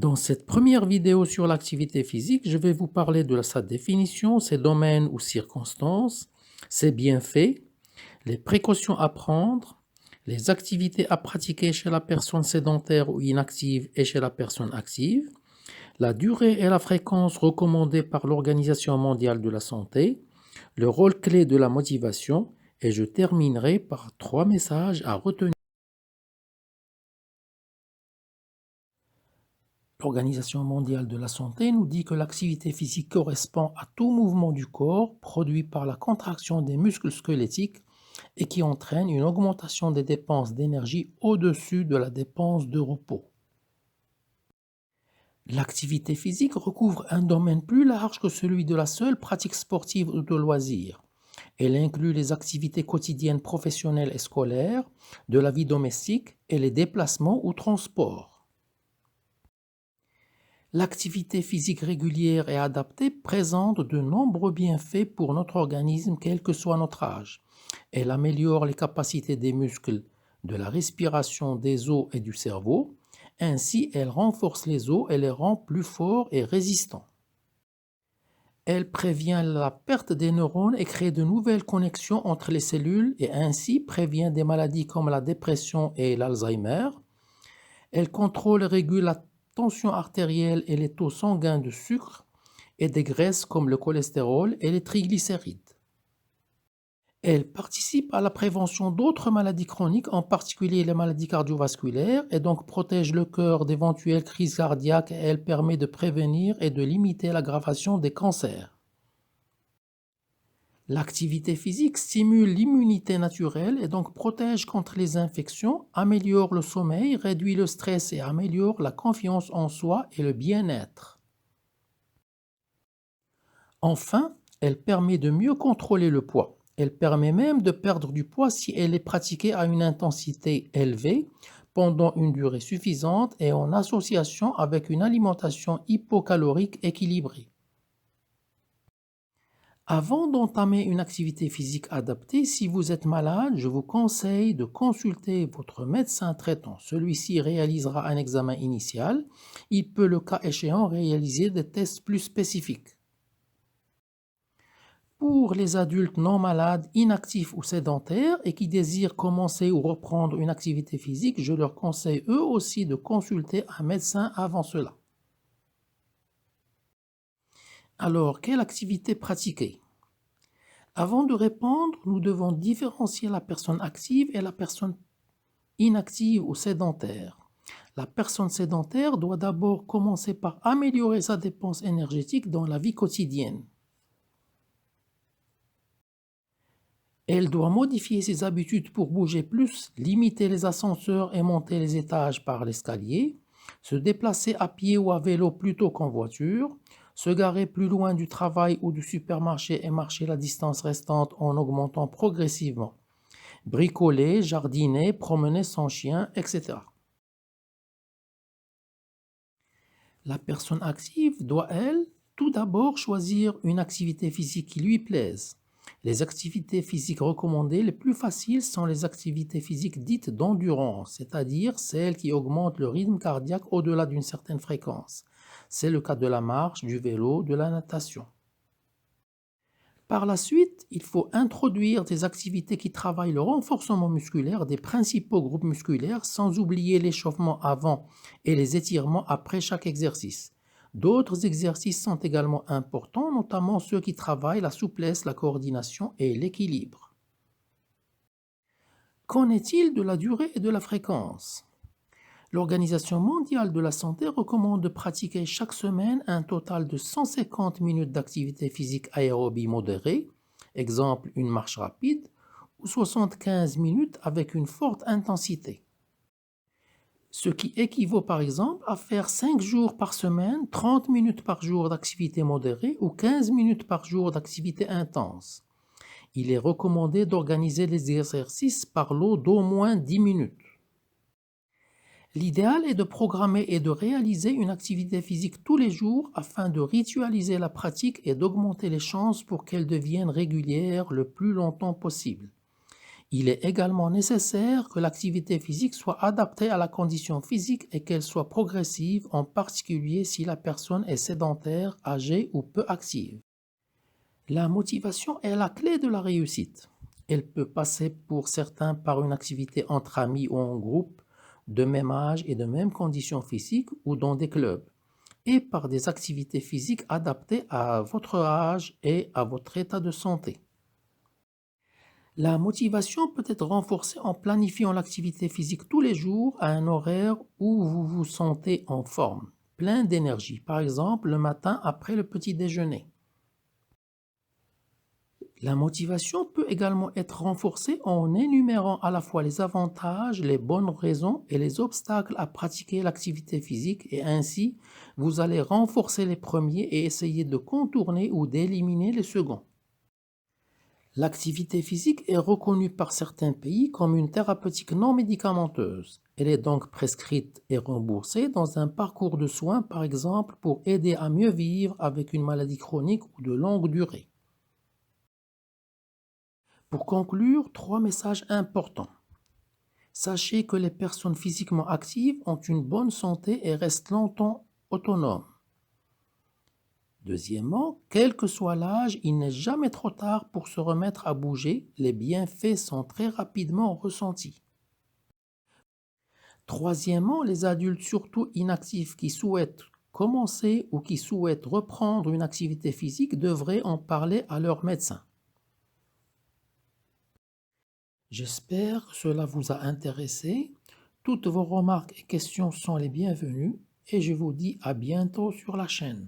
Dans cette première vidéo sur l'activité physique, je vais vous parler de sa définition, ses domaines ou circonstances, ses bienfaits, les précautions à prendre, les activités à pratiquer chez la personne sédentaire ou inactive et chez la personne active, la durée et la fréquence recommandées par l'Organisation mondiale de la santé, le rôle clé de la motivation et je terminerai par 3 messages à retenir. L'Organisation mondiale de la santé nous dit que l'activité physique correspond à tout mouvement du corps produit par la contraction des muscles squelettiques et qui entraîne une augmentation des dépenses d'énergie au-dessus de la dépense de repos. L'activité physique recouvre un domaine plus large que celui de la seule pratique sportive ou de loisirs. Elle inclut les activités quotidiennes professionnelles et scolaires, de la vie domestique et les déplacements ou transports. L'activité physique régulière et adaptée présente de nombreux bienfaits pour notre organisme, quel que soit notre âge. Elle améliore les capacités des muscles, de la respiration, des os et du cerveau. Ainsi, elle renforce les os et les rend plus forts et résistants. Elle prévient la perte des neurones et crée de nouvelles connexions entre les cellules et ainsi prévient des maladies comme la dépression et l'Alzheimer. Elle contrôle et régule la tension artérielle et les taux sanguins de sucre et des graisses comme le cholestérol et les triglycérides. Elle participe à la prévention d'autres maladies chroniques, en particulier les maladies cardiovasculaires, et donc protège le cœur d'éventuelles crises cardiaques et elle permet de prévenir et de limiter l'aggravation des cancers. L'activité physique stimule l'immunité naturelle et donc protège contre les infections, améliore le sommeil, réduit le stress et améliore la confiance en soi et le bien-être. Enfin, elle permet de mieux contrôler le poids. Elle permet même de perdre du poids si elle est pratiquée à une intensité élevée, pendant une durée suffisante et en association avec une alimentation hypocalorique équilibrée. Avant d'entamer une activité physique adaptée, si vous êtes malade, je vous conseille de consulter votre médecin traitant. Celui-ci réalisera un examen initial. Il peut, le cas échéant, réaliser des tests plus spécifiques. Pour les adultes non malades, inactifs ou sédentaires et qui désirent commencer ou reprendre une activité physique, je leur conseille eux aussi de consulter un médecin avant cela. Alors, quelle activité pratiquer? Avant de répondre, nous devons différencier la personne active et la personne inactive ou sédentaire. La personne sédentaire doit d'abord commencer par améliorer sa dépense énergétique dans la vie quotidienne. Elle doit modifier ses habitudes pour bouger plus, limiter les ascenseurs et monter les étages par l'escalier, se déplacer à pied ou à vélo plutôt qu'en voiture, se garer plus loin du travail ou du supermarché et marcher la distance restante en augmentant progressivement, bricoler, jardiner, promener son chien, etc. La personne active doit, elle, tout d'abord choisir une activité physique qui lui plaise. Les activités physiques recommandées les plus faciles sont les activités physiques dites d'endurance, c'est-à-dire celles qui augmentent le rythme cardiaque au-delà d'une certaine fréquence. C'est le cas de la marche, du vélo, de la natation. Par la suite, il faut introduire des activités qui travaillent le renforcement musculaire des principaux groupes musculaires sans oublier l'échauffement avant et les étirements après chaque exercice. D'autres exercices sont également importants, notamment ceux qui travaillent la souplesse, la coordination et l'équilibre. Qu'en est-il de la durée et de la fréquence? L'Organisation mondiale de la santé recommande de pratiquer chaque semaine un total de 150 minutes d'activité physique aérobie modérée, exemple une marche rapide, ou 75 minutes avec une forte intensité. Ce qui équivaut par exemple à faire 5 jours par semaine, 30 minutes par jour d'activité modérée ou 15 minutes par jour d'activité intense. Il est recommandé d'organiser les exercices par lot d'au moins 10 minutes. L'idéal est de programmer et de réaliser une activité physique tous les jours afin de ritualiser la pratique et d'augmenter les chances pour qu'elle devienne régulière le plus longtemps possible. Il est également nécessaire que l'activité physique soit adaptée à la condition physique et qu'elle soit progressive, en particulier si la personne est sédentaire, âgée ou peu active. La motivation est la clé de la réussite. Elle peut passer pour certains par une activité entre amis ou en groupe, de même âge et de même conditions physiques ou dans des clubs, et par des activités physiques adaptées à votre âge et à votre état de santé. La motivation peut être renforcée en planifiant l'activité physique tous les jours à un horaire où vous vous sentez en forme, plein d'énergie, par exemple le matin après le petit déjeuner. La motivation peut également être renforcée en énumérant à la fois les avantages, les bonnes raisons et les obstacles à pratiquer l'activité physique, et ainsi vous allez renforcer les premiers et essayer de contourner ou d'éliminer les seconds. L'activité physique est reconnue par certains pays comme une thérapeutique non médicamenteuse. Elle est donc prescrite et remboursée dans un parcours de soins, par exemple, pour aider à mieux vivre avec une maladie chronique ou de longue durée. Pour conclure, 3 messages importants. Sachez que les personnes physiquement actives ont une bonne santé et restent longtemps autonomes. Deuxièmement, quel que soit l'âge, il n'est jamais trop tard pour se remettre à bouger. Les bienfaits sont très rapidement ressentis. Troisièmement, les adultes, surtout inactifs, qui souhaitent commencer ou qui souhaitent reprendre une activité physique, devraient en parler à leur médecin. J'espère que cela vous a intéressé. Toutes vos remarques et questions sont les bienvenues et je vous dis à bientôt sur la chaîne.